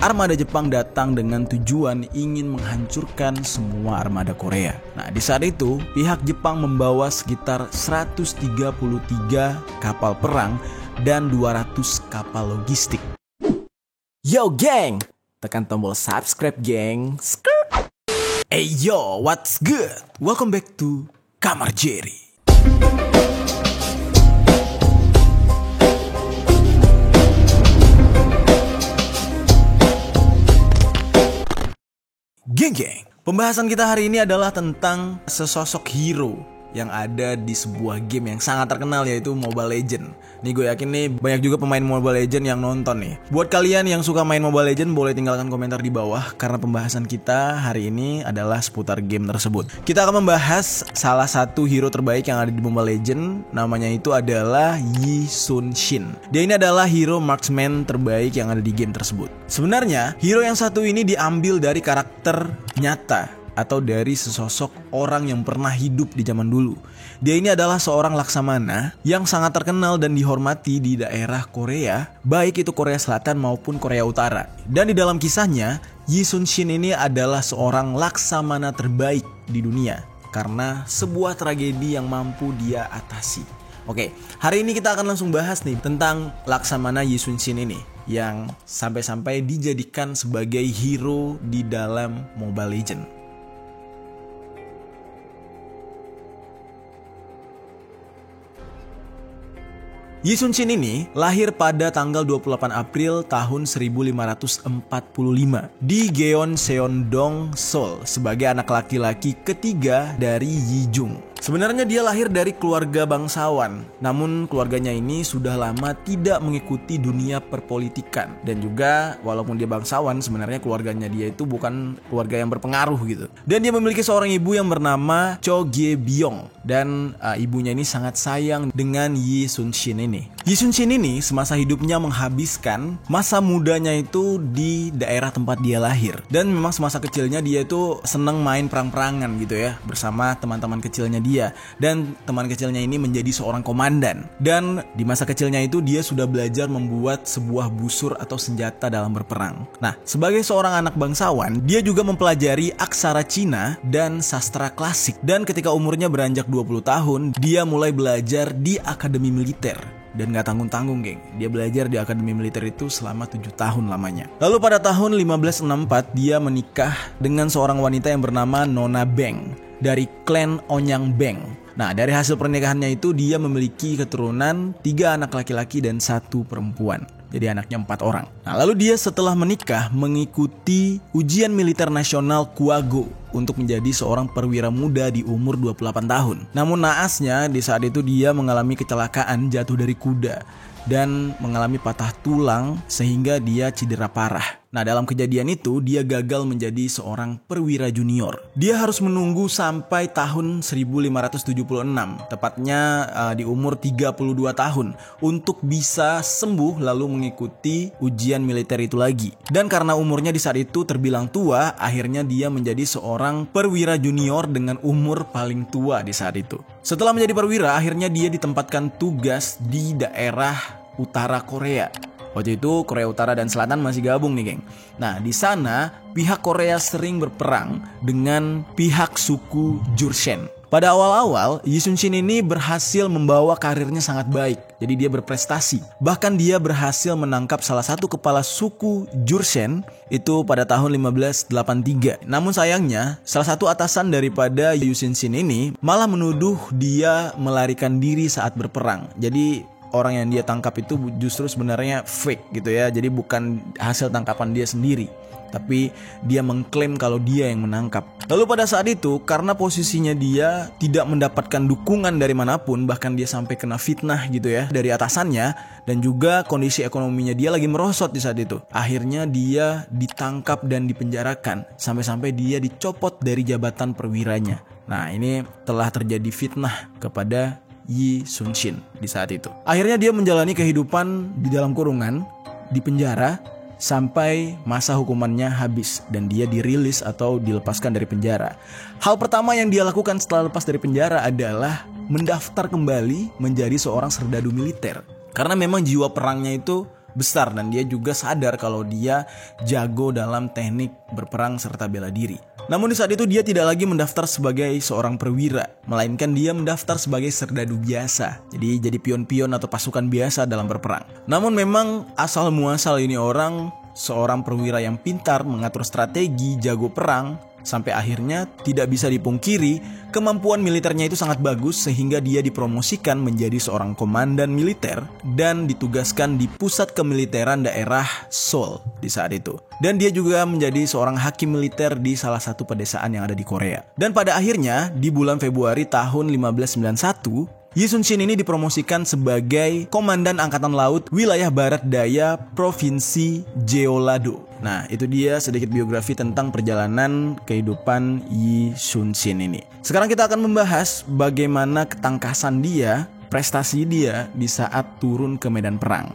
armada Jepang datang dengan tujuan ingin menghancurkan semua armada Korea. Nah, di saat itu pihak Jepang membawa sekitar 133 kapal perang dan 200 kapal logistik. Yo geng, tekan tombol subscribe geng. Hey yo, what's good? Welcome back to Kamar Jerry. Geng, pembahasan kita hari ini adalah tentang sesosok hero yang ada di sebuah game yang sangat terkenal, yaitu Mobile Legends. Nih gue yakin nih banyak juga pemain Mobile Legends yang nonton nih. Buat kalian yang suka main Mobile Legends, boleh tinggalkan komentar di bawah, karena pembahasan kita hari ini adalah seputar game tersebut. Kita akan membahas salah satu hero terbaik yang ada di Mobile Legends. Namanya itu adalah Yi Sun-shin. Dia ini adalah hero marksman terbaik yang ada di game tersebut. Sebenarnya hero yang satu ini diambil dari karakter nyata atau dari sesosok orang yang pernah hidup di zaman dulu. Dia ini adalah seorang laksamana yang sangat terkenal dan dihormati di daerah Korea, baik itu Korea Selatan maupun Korea Utara. Dan di dalam kisahnya, Yi Sun-shin ini adalah seorang laksamana terbaik di dunia karena sebuah tragedi yang mampu dia atasi. Oke, hari ini kita akan langsung bahas nih tentang laksamana Yi Sun-shin ini yang sampai-sampai dijadikan sebagai hero di dalam Mobile Legends. Yi Sun-shin ini lahir pada tanggal 28 April tahun 1545 di Gyeongseong-dong, Seoul, sebagai anak laki-laki ketiga dari Yi Jung. Sebenarnya dia lahir dari keluarga bangsawan, namun keluarganya ini sudah lama tidak mengikuti dunia perpolitikan. Dan juga walaupun dia bangsawan, sebenarnya keluarganya dia itu bukan keluarga yang berpengaruh gitu. Dan dia memiliki seorang ibu yang bernama Cho Gye-byong. Dan ibunya ini sangat sayang dengan Yi Sun-shin ini. Yi Sun-shin ini semasa hidupnya menghabiskan masa mudanya itu di daerah tempat dia lahir. Dan memang semasa kecilnya dia itu senang main perang-perangan gitu ya, bersama teman-teman kecilnya dia. Dan teman kecilnya ini menjadi seorang komandan. Dan di masa kecilnya itu dia sudah belajar membuat sebuah busur atau senjata dalam berperang. Nah, sebagai seorang anak bangsawan, dia juga mempelajari aksara Cina dan sastra klasik. Dan ketika umurnya beranjak 20 tahun, dia mulai belajar di akademi militer. Dan gak tanggung-tanggung geng, dia belajar di akademi militer itu selama 7 tahun lamanya. Lalu pada tahun 1564 dia menikah dengan seorang wanita yang bernama Nona Beng dari klan Onyang Beng. Nah, dari hasil pernikahannya itu dia memiliki keturunan 3 anak laki-laki dan 1 perempuan. Jadi anaknya 4 orang. Nah, lalu dia setelah menikah mengikuti ujian militer nasional Kuago untuk menjadi seorang perwira muda di umur 28 tahun. Namun naasnya di saat itu dia mengalami kecelakaan jatuh dari kuda dan mengalami patah tulang sehingga dia cedera parah. Nah, dalam kejadian itu dia gagal menjadi seorang perwira junior. Dia harus menunggu sampai tahun 1576, tepatnya di umur 32 tahun untuk bisa sembuh lalu mengikuti ujian militer itu lagi. Dan karena umurnya di saat itu terbilang tua, akhirnya dia menjadi seorang perwira junior dengan umur paling tua di saat itu. Setelah menjadi perwira, akhirnya dia ditempatkan tugas di daerah utara Korea. Waktu itu Korea Utara dan Selatan masih gabung nih geng. Nah, di sana pihak Korea sering berperang dengan pihak suku Jurchen. Pada awal-awal, Yi Sun-shin ini berhasil membawa karirnya sangat baik. Jadi dia berprestasi. Bahkan dia berhasil menangkap salah satu kepala suku Jurchen itu pada tahun 1583. Namun sayangnya, salah satu atasan daripada Yi Sun-shin ini malah menuduh dia melarikan diri saat berperang. Jadi orang yang dia tangkap itu justru sebenarnya fake gitu ya. Jadi bukan hasil tangkapan dia sendiri, tapi dia mengklaim kalau dia yang menangkap. Lalu pada saat itu karena posisinya dia tidak mendapatkan dukungan dari manapun, bahkan dia sampai kena fitnah gitu ya dari atasannya, dan juga kondisi ekonominya dia lagi merosot di saat itu. Akhirnya dia ditangkap dan dipenjarakan sampai-sampai dia dicopot dari jabatan perwiranya. Nah, ini telah terjadi fitnah kepada Yi Sun-shin di saat itu. Akhirnya dia menjalani kehidupan di dalam kurungan, di penjara, sampai masa hukumannya habis dan dia dirilis atau dilepaskan dari penjara. Hal pertama yang dia lakukan setelah lepas dari penjara adalah mendaftar kembali menjadi seorang serdadu militer. Karena memang jiwa perangnya itu besar dan dia juga sadar kalau dia jago dalam teknik berperang serta bela diri. Namun di saat itu dia tidak lagi mendaftar sebagai seorang perwira, melainkan dia mendaftar sebagai serdadu biasa. Jadi pion-pion atau pasukan biasa dalam berperang. Namun memang asal muasal ini orang seorang perwira yang pintar, mengatur strategi, jago perang. Sampai akhirnya tidak bisa dipungkiri kemampuan militernya itu sangat bagus sehingga dia dipromosikan menjadi seorang komandan militer dan ditugaskan di pusat kemiliteran daerah Seoul di saat itu. Dan dia juga menjadi seorang hakim militer di salah satu pedesaan yang ada di Korea. Dan pada akhirnya di bulan Februari tahun 1591 Yi Sun-shin ini dipromosikan sebagai Komandan Angkatan Laut Wilayah Barat Daya Provinsi Jeollado. Nah, itu dia sedikit biografi tentang perjalanan kehidupan Yi Sun-shin ini. Sekarang kita akan membahas bagaimana ketangkasan dia, prestasi dia di saat turun ke medan perang.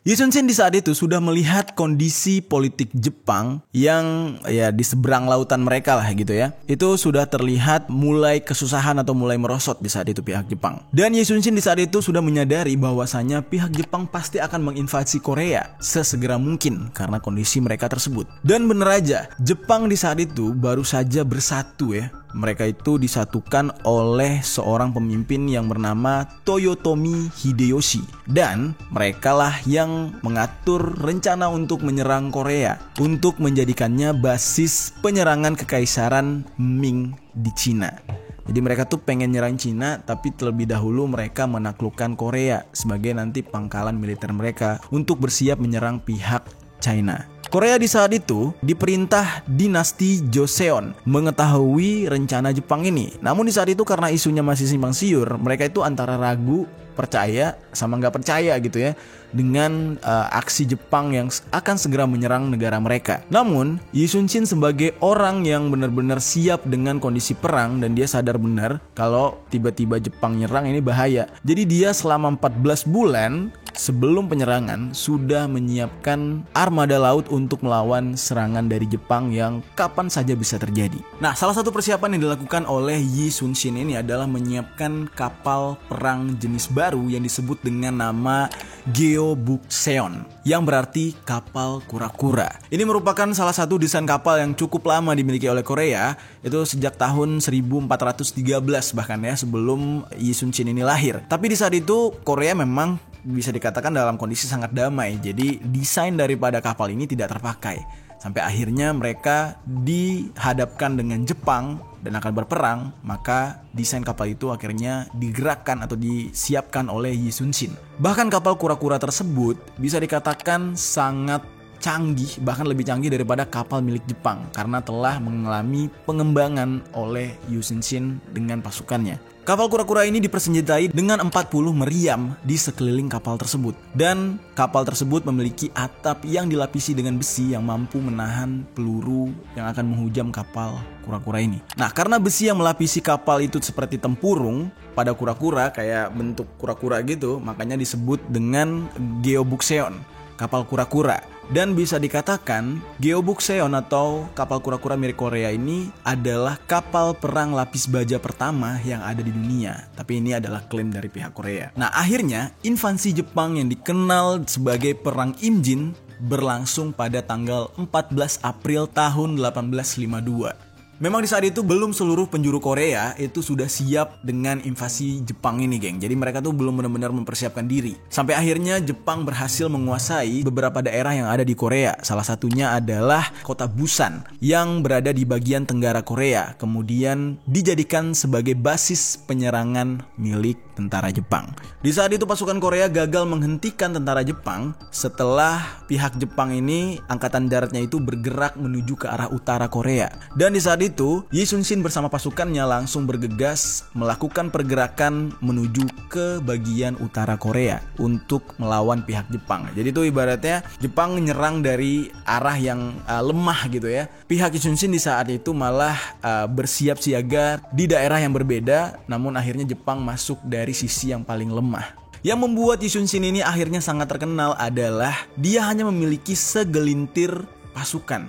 Yi Sun-shin di saat itu sudah melihat kondisi politik Jepang yang ya di seberang lautan mereka lah gitu ya. Itu sudah terlihat mulai kesusahan atau mulai merosot di saat itu pihak Jepang. Dan Yi Sun-shin di saat itu sudah menyadari bahwasanya pihak Jepang pasti akan menginvasi Korea sesegera mungkin karena kondisi mereka tersebut. Dan bener aja, Jepang di saat itu baru saja bersatu ya. Mereka itu disatukan oleh seorang pemimpin yang bernama Toyotomi Hideyoshi. Dan mereka lah yang mengatur rencana untuk menyerang Korea untuk menjadikannya basis penyerangan kekaisaran Ming di Cina. Jadi mereka tuh pengen nyerang Cina, tapi terlebih dahulu mereka menaklukkan Korea sebagai nanti pangkalan militer mereka untuk bersiap menyerang pihak China. Korea di saat itu diperintah dinasti Joseon mengetahui rencana Jepang ini. Namun di saat itu karena isunya masih simpang siur, mereka itu antara ragu, percaya sama nggak percaya gitu ya dengan aksi Jepang yang akan segera menyerang negara mereka. Namun Yi Sun-shin sebagai orang yang benar-benar siap dengan kondisi perang dan dia sadar benar kalau tiba-tiba Jepang nyerang ini bahaya. Jadi dia selama 14 bulan sebelum penyerangan sudah menyiapkan armada laut untuk melawan serangan dari Jepang yang kapan saja bisa terjadi. Nah, salah satu persiapan yang dilakukan oleh Yi Sun-shin ini adalah menyiapkan kapal perang jenis baru yang disebut dengan nama Geobukseon, yang berarti kapal kura-kura. Ini merupakan salah satu desain kapal yang cukup lama dimiliki oleh Korea, itu sejak tahun 1413 bahkan ya, sebelum Yi Sun-shin ini lahir. Tapi di saat itu Korea memang bisa dikatakan dalam kondisi sangat damai. Jadi desain daripada kapal ini tidak terpakai. Sampai akhirnya mereka dihadapkan dengan Jepang dan akan berperang, maka desain kapal itu akhirnya digerakkan atau disiapkan oleh Yi Sun-shin. Bahkan kapal kura-kura tersebut bisa dikatakan sangat canggih, bahkan lebih canggih daripada kapal milik Jepang karena telah mengalami pengembangan oleh Yi Sun-shin dengan pasukannya. Kapal kura-kura ini dipersenjatai dengan 40 meriam di sekeliling kapal tersebut. Dan kapal tersebut memiliki atap yang dilapisi dengan besi yang mampu menahan peluru yang akan menghujam kapal kura-kura ini. Nah, karena besi yang melapisi kapal itu seperti tempurung pada kura-kura, kayak bentuk kura-kura gitu, makanya disebut dengan Geobukseon, kapal kura-kura. Dan bisa dikatakan Geobukseon atau kapal kura-kura milik Korea ini adalah kapal perang lapis baja pertama yang ada di dunia. Tapi ini adalah klaim dari pihak Korea. Nah, akhirnya invasi Jepang yang dikenal sebagai Perang Imjin berlangsung pada tanggal 14 April tahun 1852. Memang di saat itu belum seluruh penjuru Korea itu sudah siap dengan invasi Jepang ini, geng. Jadi mereka tuh belum benar-benar mempersiapkan diri. Sampai akhirnya Jepang berhasil menguasai beberapa daerah yang ada di Korea. Salah satunya adalah kota Busan yang berada di bagian tenggara Korea. Kemudian dijadikan sebagai basis penyerangan milik tentara Jepang. Di saat itu pasukan Korea gagal menghentikan tentara Jepang setelah pihak Jepang ini angkatan daratnya itu bergerak menuju ke arah utara Korea. Dan di saat itu Yi Sun-shin bersama pasukannya langsung bergegas melakukan pergerakan menuju ke bagian utara Korea untuk melawan pihak Jepang. Jadi itu ibaratnya Jepang menyerang dari arah yang lemah gitu ya. Pihak Yi Sun-shin di saat itu malah bersiap siaga di daerah yang berbeda, namun akhirnya Jepang masuk dari sisi yang paling lemah. Yang membuat Yi Sun-shin ini akhirnya sangat terkenal adalah dia hanya memiliki segelintir pasukan.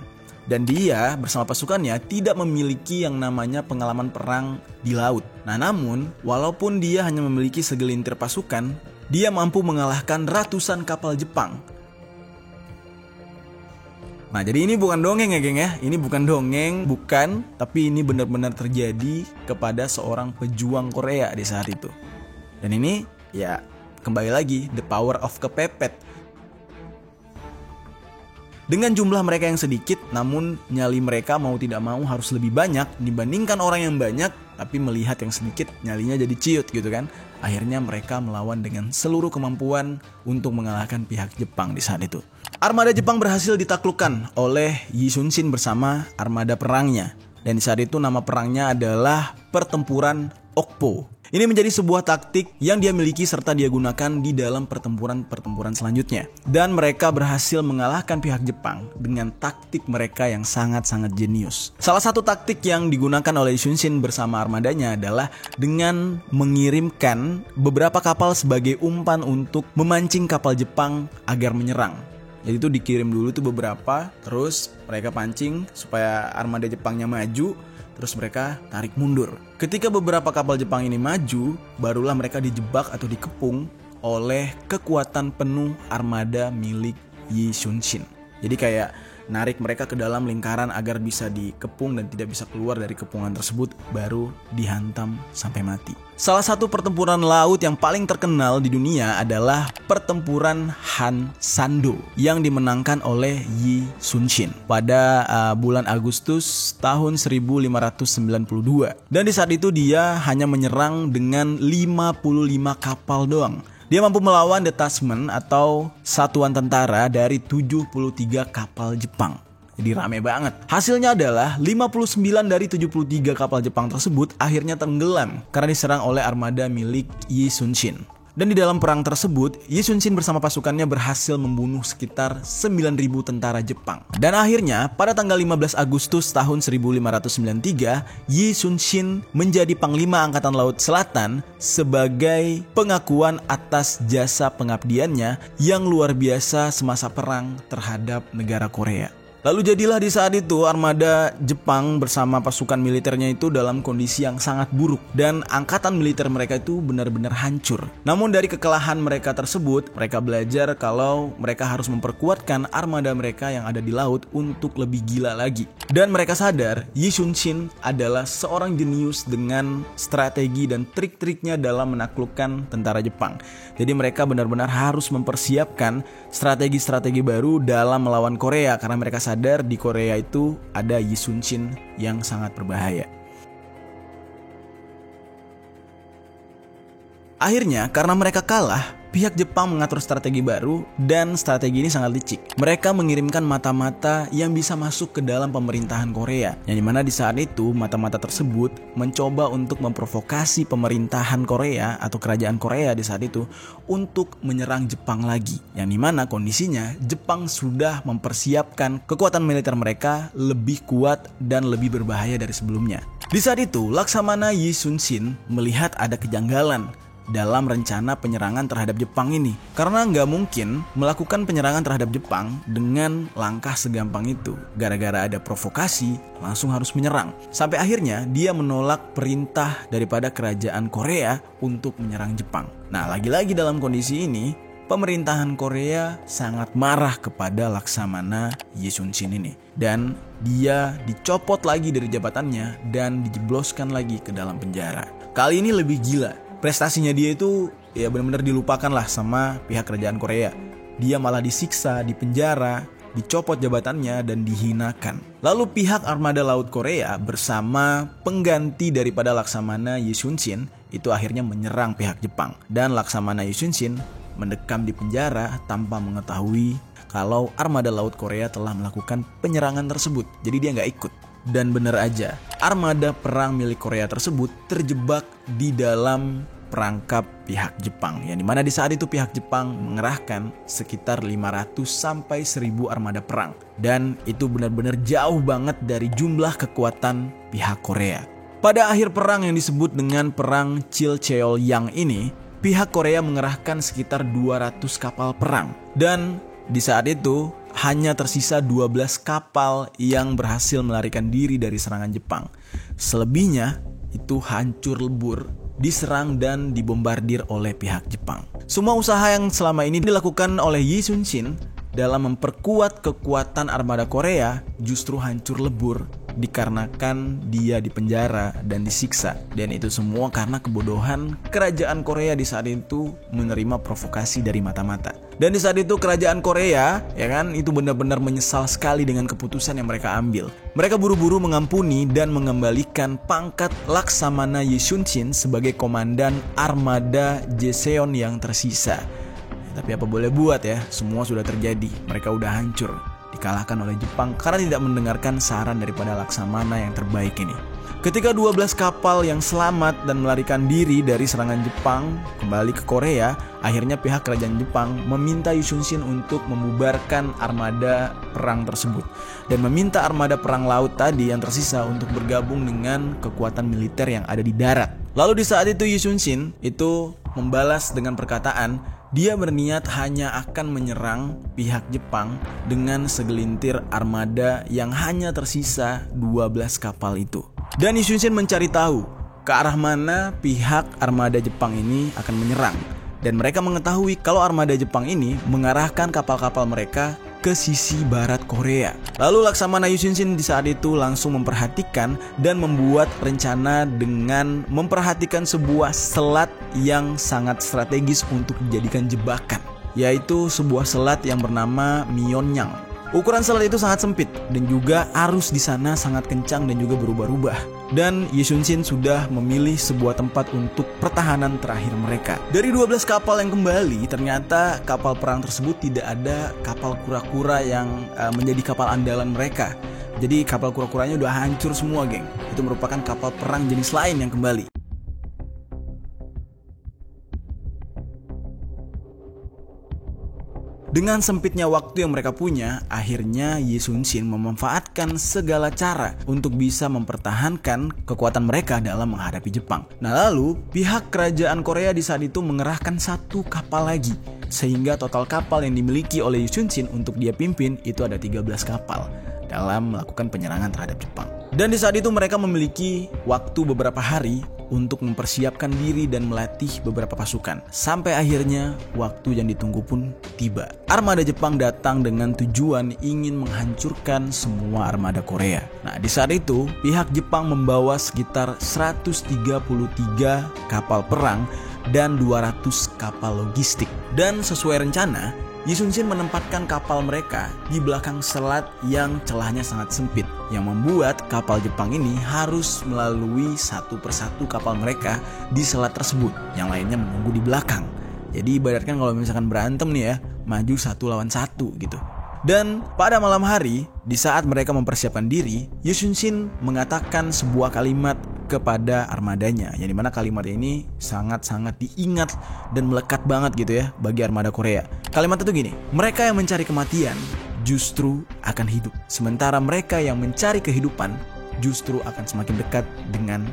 Dan dia bersama pasukannya tidak memiliki yang namanya pengalaman perang di laut. Nah, namun walaupun dia hanya memiliki segelintir pasukan, dia mampu mengalahkan ratusan kapal Jepang. Nah, jadi ini bukan dongeng ya geng ya. Ini bukan dongeng, bukan. Tapi ini benar-benar terjadi kepada seorang pejuang Korea di saat itu. Dan ini ya kembali lagi, the power of kepepet. Dengan jumlah mereka yang sedikit, namun nyali mereka mau tidak mau harus lebih banyak dibandingkan orang yang banyak. Tapi melihat yang sedikit, nyalinya jadi ciut gitu kan. Akhirnya mereka melawan dengan seluruh kemampuan untuk mengalahkan pihak Jepang di saat itu. Armada Jepang berhasil ditaklukkan oleh Yi Sun-shin bersama armada perangnya. Dan di saat itu nama perangnya adalah Pertempuran Okpo. Ini menjadi sebuah taktik yang dia miliki serta dia gunakan di dalam pertempuran selanjutnya. Dan mereka berhasil mengalahkan pihak Jepang dengan taktik mereka yang sangat-sangat jenius. Salah satu taktik yang digunakan oleh Yi Sun-shin bersama armadanya adalah dengan mengirimkan beberapa kapal sebagai umpan untuk memancing kapal Jepang agar menyerang. Jadi itu dikirim dulu tuh beberapa, terus mereka pancing supaya armada Jepangnya maju, terus mereka tarik mundur. Ketika beberapa kapal Jepang ini maju, barulah mereka dijebak atau dikepung oleh kekuatan penuh armada milik Yi Sun-shin. Jadi kayak narik mereka ke dalam lingkaran agar bisa dikepung dan tidak bisa keluar dari kepungan tersebut, baru dihantam sampai mati. Salah satu pertempuran laut yang paling terkenal di dunia adalah pertempuran Han Sando yang dimenangkan oleh Yi Sun-shin pada bulan Agustus tahun 1592. Dan di saat itu dia hanya menyerang dengan 55 kapal doang. Dia mampu melawan detachment atau satuan tentara dari 73 kapal Jepang. Jadi rame banget. Hasilnya adalah 59 dari 73 kapal Jepang tersebut akhirnya tenggelam karena diserang oleh armada milik Yi Sun-shin. Dan di dalam perang tersebut, Yi Sun-shin bersama pasukannya berhasil membunuh sekitar 9.000 tentara Jepang. Dan akhirnya, pada tanggal 15 Agustus tahun 1593, Yi Sun-shin menjadi Panglima Angkatan Laut Selatan sebagai pengakuan atas jasa pengabdiannya yang luar biasa semasa perang terhadap negara Korea. Lalu jadilah di saat itu armada Jepang bersama pasukan militernya itu dalam kondisi yang sangat buruk dan angkatan militer mereka itu benar-benar hancur. Namun dari kekalahan mereka tersebut, mereka belajar kalau mereka harus memperkuatkan armada mereka yang ada di laut untuk lebih gila lagi. Dan mereka sadar Yi Sun-shin adalah seorang jenius dengan strategi dan trik-triknya dalam menaklukkan tentara Jepang. Jadi mereka benar-benar harus mempersiapkan strategi-strategi baru dalam melawan Korea karena mereka sadar di Korea itu ada Yi Sun-shin yang sangat berbahaya. Akhirnya karena mereka kalah, pihak Jepang mengatur strategi baru dan strategi ini sangat licik. Mereka mengirimkan mata-mata yang bisa masuk ke dalam pemerintahan Korea. Yang dimana di saat itu mata-mata tersebut mencoba untuk memprovokasi pemerintahan Korea atau kerajaan Korea di saat itu untuk menyerang Jepang lagi. Yang dimana kondisinya Jepang sudah mempersiapkan kekuatan militer mereka lebih kuat dan lebih berbahaya dari sebelumnya. Di saat itu Laksamana Yi Sun-shin melihat ada kejanggalan dalam rencana penyerangan terhadap Jepang ini. Karena nggak mungkin melakukan penyerangan terhadap Jepang dengan langkah segampang itu. Gara-gara ada provokasi, langsung harus menyerang. Sampai akhirnya dia menolak perintah daripada kerajaan Korea untuk menyerang Jepang. Nah, lagi-lagi dalam kondisi ini, pemerintahan Korea sangat marah kepada Laksamana Yi Sun-shin ini. Dan dia dicopot lagi dari jabatannya dan dijebloskan lagi ke dalam penjara. Kali ini lebih gila. Prestasinya dia itu ya benar-benar dilupakan lah sama pihak kerajaan Korea. Dia malah disiksa, dipenjara, dicopot jabatannya dan dihinakan. Lalu pihak armada laut Korea bersama pengganti daripada Laksamana Yi Sun-shin itu akhirnya menyerang pihak Jepang. Dan Laksamana Yi Sun-shin mendekam di penjara tanpa mengetahui kalau armada laut Korea telah melakukan penyerangan tersebut. Jadi dia nggak ikut. Dan benar aja, armada perang milik Korea tersebut terjebak di dalam perangkap pihak Jepang. Yang dimana di saat itu pihak Jepang mengerahkan sekitar 500 sampai 1000 armada perang. Dan itu benar-benar jauh banget dari jumlah kekuatan pihak Korea. Pada akhir perang yang disebut dengan Perang Chilcheolyang ini, pihak Korea mengerahkan sekitar 200 kapal perang. Dan di saat itu hanya tersisa 12 kapal yang berhasil melarikan diri dari serangan Jepang. Selebihnya itu hancur lebur, diserang dan dibombardir oleh pihak Jepang. Semua usaha yang selama ini dilakukan oleh Yi Sun-shin dalam memperkuat kekuatan armada Korea justru hancur lebur dikarenakan dia dipenjara dan disiksa. Dan itu semua karena kebodohan kerajaan Korea di saat itu menerima provokasi dari mata-mata. Dan di saat itu kerajaan Korea, ya kan, itu benar-benar menyesal sekali dengan keputusan yang mereka ambil. Mereka buru-buru mengampuni dan mengembalikan pangkat Laksamana Yi Sun-shin sebagai komandan armada Joseon yang tersisa. Tapi apa boleh buat ya, semua sudah terjadi. Mereka udah hancur, dikalahkan oleh Jepang karena tidak mendengarkan saran daripada Laksamana yang terbaik ini. Ketika 12 kapal yang selamat dan melarikan diri dari serangan Jepang kembali ke Korea, akhirnya pihak kerajaan Jepang meminta Yi Sun-shin untuk membubarkan armada perang tersebut dan meminta armada perang laut tadi yang tersisa untuk bergabung dengan kekuatan militer yang ada di darat. Lalu di saat itu Yi Sun-shin itu membalas dengan perkataan dia berniat hanya akan menyerang pihak Jepang dengan segelintir armada yang hanya tersisa 12 kapal itu. Dan Yi Sun-shin mencari tahu ke arah mana pihak armada Jepang ini akan menyerang. Dan mereka mengetahui kalau armada Jepang ini mengarahkan kapal-kapal mereka ke sisi barat Korea. Lalu Laksamana Yi Sun-shin di saat itu langsung memperhatikan dan membuat rencana dengan memperhatikan sebuah selat yang sangat strategis untuk dijadikan jebakan, yaitu sebuah selat yang bernama Myeonyang. Ukuran selat itu sangat sempit dan juga arus di sana sangat kencang dan juga berubah-ubah. Dan Yi Sun-shin sudah memilih sebuah tempat untuk pertahanan terakhir mereka. Dari 12 kapal yang kembali, ternyata kapal perang tersebut tidak ada kapal kura-kura yang menjadi kapal andalan mereka. Jadi kapal kura-kuranya udah hancur semua, geng. Itu merupakan kapal perang jenis lain yang kembali. Dengan sempitnya waktu yang mereka punya, akhirnya Yi Sun-shin memanfaatkan segala cara untuk bisa mempertahankan kekuatan mereka dalam menghadapi Jepang. Nah lalu, pihak kerajaan Korea di saat itu mengerahkan satu kapal lagi, sehingga total kapal yang dimiliki oleh Yi Sun-shin untuk dia pimpin itu ada 13 kapal dalam melakukan penyerangan terhadap Jepang. Dan di saat itu mereka memiliki waktu beberapa hari untuk mempersiapkan diri dan melatih beberapa pasukan. Sampai akhirnya waktu yang ditunggu pun tiba. Armada Jepang datang dengan tujuan ingin menghancurkan semua armada Korea. Nah di saat itu pihak Jepang membawa sekitar 133 kapal perang dan 200 kapal logistik. Dan sesuai rencana, Yi Sun-shin menempatkan kapal mereka di belakang selat yang celahnya sangat sempit, yang membuat kapal Jepang ini harus melalui satu persatu kapal mereka di selat tersebut, yang lainnya menunggu di belakang. Jadi ibaratkan kalau misalkan berantem nih ya, maju 1 lawan 1 gitu. Dan pada malam hari, di saat mereka mempersiapkan diri, Yi Sun-shin mengatakan sebuah kalimat kepada armadanya, yang dimana kalimat ini sangat-sangat diingat dan melekat banget gitu ya bagi armada Korea. Kalimat itu gini, mereka yang mencari kematian justru akan hidup, sementara mereka yang mencari kehidupan justru akan semakin dekat dengan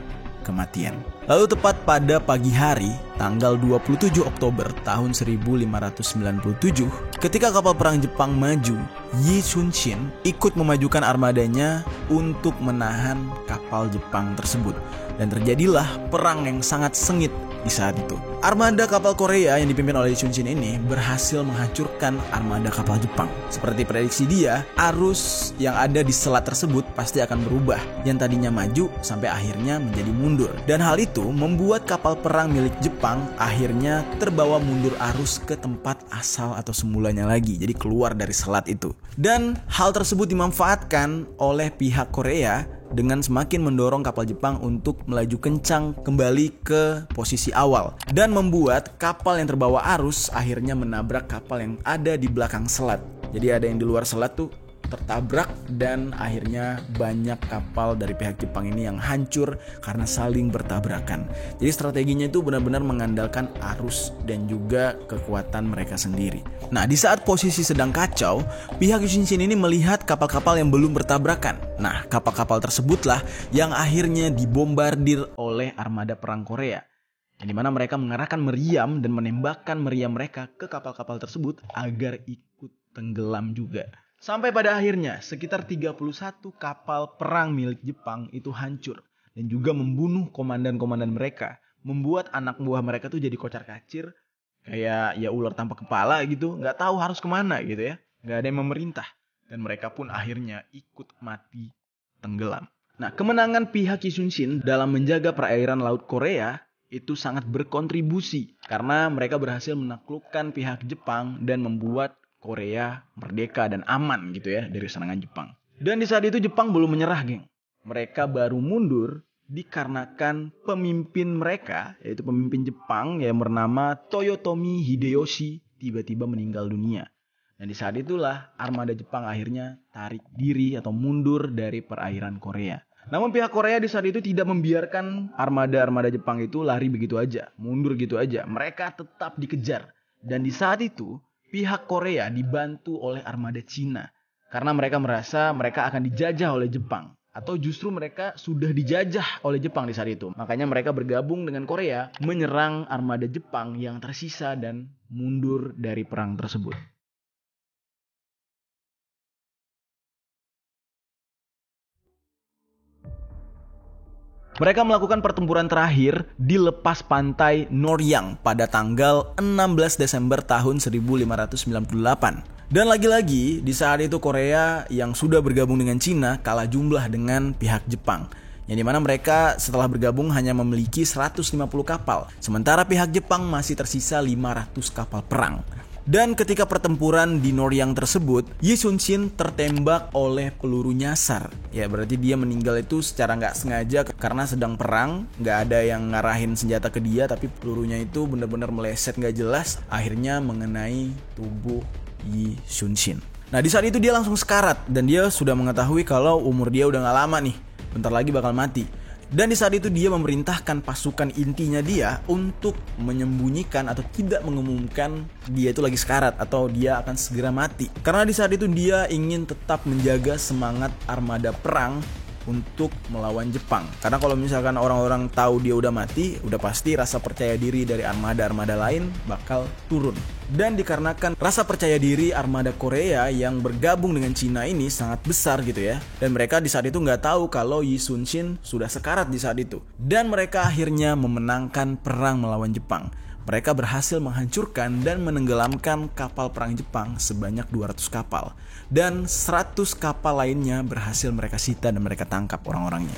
kematian. Lalu tepat pada pagi hari tanggal 27 Oktober tahun 1597, ketika kapal perang Jepang maju, Yi Sun-shin ikut memajukan armadanya untuk menahan kapal Jepang tersebut. Dan terjadilah perang yang sangat sengit di saat itu. Armada kapal Korea yang dipimpin oleh Yi Sun-shin ini berhasil menghancurkan armada kapal Jepang. Seperti prediksi dia, arus yang ada di selat tersebut pasti akan berubah, yang tadinya maju sampai akhirnya menjadi mundur. Dan hal itu membuat kapal perang milik Jepang akhirnya terbawa mundur arus ke tempat asal atau semulanya lagi, jadi keluar dari selat itu. Dan hal tersebut dimanfaatkan oleh pihak Korea dengan semakin mendorong kapal Jepang untuk melaju kencang kembali ke posisi awal, dan membuat kapal yang terbawa arus akhirnya menabrak kapal yang ada di belakang selat. Jadi ada yang di luar selat tuh tertabrak, dan akhirnya banyak kapal dari pihak Jepang ini yang hancur karena saling bertabrakan. Jadi strateginya itu benar-benar mengandalkan arus dan juga kekuatan mereka sendiri. Nah di saat posisi sedang kacau, pihak Yi Sun-shin ini melihat kapal-kapal yang belum bertabrakan. Nah kapal-kapal tersebutlah yang akhirnya dibombardir oleh armada perang Korea, yang dimana mereka mengarahkan meriam dan menembakkan meriam mereka ke kapal-kapal tersebut agar ikut tenggelam juga. Sampai pada akhirnya sekitar 31 kapal perang milik Jepang itu hancur dan juga membunuh komandan-komandan mereka, membuat anak buah mereka tuh jadi kocar-kacir kayak ya ular tanpa kepala gitu, nggak tahu harus kemana gitu ya, nggak ada yang memerintah, dan mereka pun akhirnya ikut mati tenggelam. Nah, kemenangan pihak Yi Sun-shin dalam menjaga perairan Laut Korea itu sangat berkontribusi karena mereka berhasil menaklukkan pihak Jepang dan membuat Korea merdeka dan aman gitu ya dari serangan Jepang. Dan di saat itu Jepang belum menyerah, geng. Mereka baru mundur dikarenakan pemimpin mereka, yaitu pemimpin Jepang yang bernama Toyotomi Hideyoshi, tiba-tiba meninggal dunia. Dan di saat itulah armada Jepang akhirnya tarik diri atau mundur dari perairan Korea. Namun pihak Korea di saat itu tidak membiarkan armada-armada Jepang itu lari begitu aja, mundur gitu aja. Mereka tetap dikejar. Dan di saat itu pihak Korea dibantu oleh armada Cina. Karena mereka merasa mereka akan dijajah oleh Jepang. Atau justru mereka sudah dijajah oleh Jepang di saat itu. Makanya mereka bergabung dengan Korea menyerang armada Jepang yang tersisa dan mundur dari perang tersebut. Mereka melakukan pertempuran terakhir di lepas pantai Noryang pada tanggal 16 Desember tahun 1598. Dan lagi-lagi di saat itu Korea yang sudah bergabung dengan Cina kalah jumlah dengan pihak Jepang. Yang dimana mereka setelah bergabung hanya memiliki 150 kapal. Sementara pihak Jepang masih tersisa 500 kapal perang. Dan ketika pertempuran di Noryang tersebut, Yi Sun-shin tertembak oleh peluru nyasar. Ya berarti dia meninggal itu secara nggak sengaja karena sedang perang. Nggak ada yang ngarahin senjata ke dia, tapi pelurunya itu benar-benar meleset nggak jelas. Akhirnya mengenai tubuh Yi Sun-shin. Nah di saat itu dia langsung sekarat. Dan dia sudah mengetahui kalau umur dia udah nggak lama nih. Bentar lagi bakal mati. Dan di saat itu dia memerintahkan pasukan intinya dia untuk menyembunyikan atau tidak mengumumkan dia itu lagi sekarat atau dia akan segera mati. Karena di saat itu dia ingin tetap menjaga semangat armada perang untuk melawan Jepang. Karena kalau misalkan orang-orang tahu dia udah mati, udah pasti rasa percaya diri dari armada-armada lain bakal turun. Dan dikarenakan rasa percaya diri armada Korea yang bergabung dengan Cina ini sangat besar gitu ya. Dan mereka di saat itu nggak tahu kalau Yi Sun-shin sudah sekarat di saat itu. Dan mereka akhirnya memenangkan perang melawan Jepang. Mereka berhasil menghancurkan dan menenggelamkan kapal perang Jepang sebanyak 200 kapal. Dan 100 kapal lainnya berhasil mereka sita dan mereka tangkap orang-orangnya.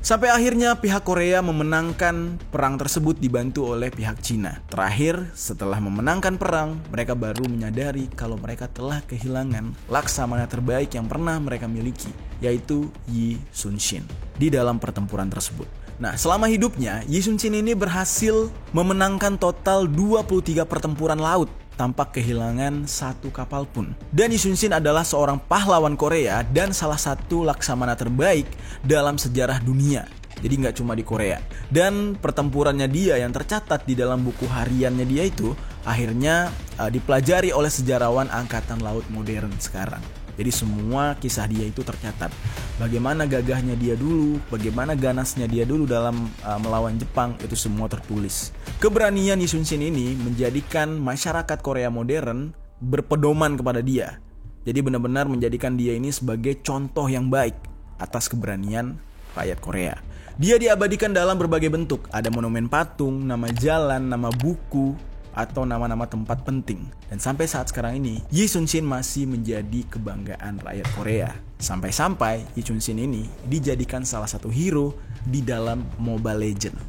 Sampai akhirnya pihak Korea memenangkan perang tersebut dibantu oleh pihak Cina. Terakhir, setelah memenangkan perang, mereka baru menyadari kalau mereka telah kehilangan laksamana terbaik yang pernah mereka miliki, yaitu Yi Sun-shin di dalam pertempuran tersebut. Nah, selama hidupnya, Yi Sun-shin ini berhasil memenangkan total 23 pertempuran laut tanpa kehilangan satu kapal pun. Dan Yi Sun-shin adalah seorang pahlawan Korea dan salah satu laksamana terbaik dalam sejarah dunia. Jadi nggak cuma di Korea. Dan pertempurannya dia yang tercatat di dalam buku hariannya dia itu akhirnya dipelajari oleh sejarawan angkatan laut modern sekarang. Jadi semua kisah dia itu tercatat. Bagaimana gagahnya dia dulu, bagaimana ganasnya dia dulu dalam melawan Jepang, itu semua tertulis. Keberanian Yi Sun-shin ini menjadikan masyarakat Korea modern berpedoman kepada dia. Jadi benar-benar menjadikan dia ini sebagai contoh yang baik atas keberanian rakyat Korea. Dia diabadikan dalam berbagai bentuk. Ada monumen patung, nama jalan, nama buku, atau nama-nama tempat penting. Dan sampai saat sekarang ini, Yi Sun-shin masih menjadi kebanggaan rakyat Korea. Sampai-sampai Yi Sun-shin ini dijadikan salah satu hero di dalam Mobile Legends.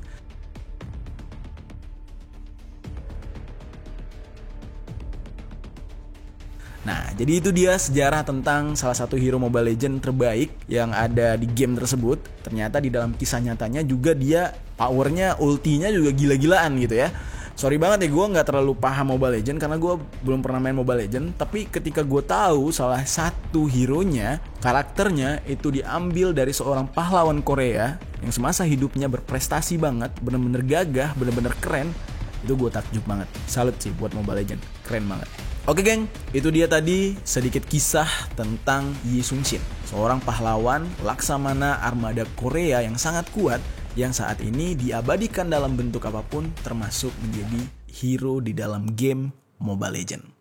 Nah, jadi itu dia sejarah tentang salah satu hero Mobile Legends terbaik yang ada di game tersebut. Ternyata di dalam kisah nyatanya juga dia powernya, ultinya juga gila-gilaan gitu ya. Sorry banget ya, gue gak terlalu paham Mobile Legends karena gue belum pernah main Mobile Legends. Tapi ketika gue tahu salah satu hero-nya, karakternya itu diambil dari seorang pahlawan Korea yang semasa hidupnya berprestasi banget, bener-bener gagah, bener-bener keren, itu gue takjub banget. Salut sih buat Mobile Legends, keren banget. Oke geng, itu dia tadi sedikit kisah tentang Yi Sun-shin, seorang pahlawan laksamana armada Korea yang sangat kuat, yang saat ini diabadikan dalam bentuk apapun termasuk menjadi hero di dalam game Mobile Legends.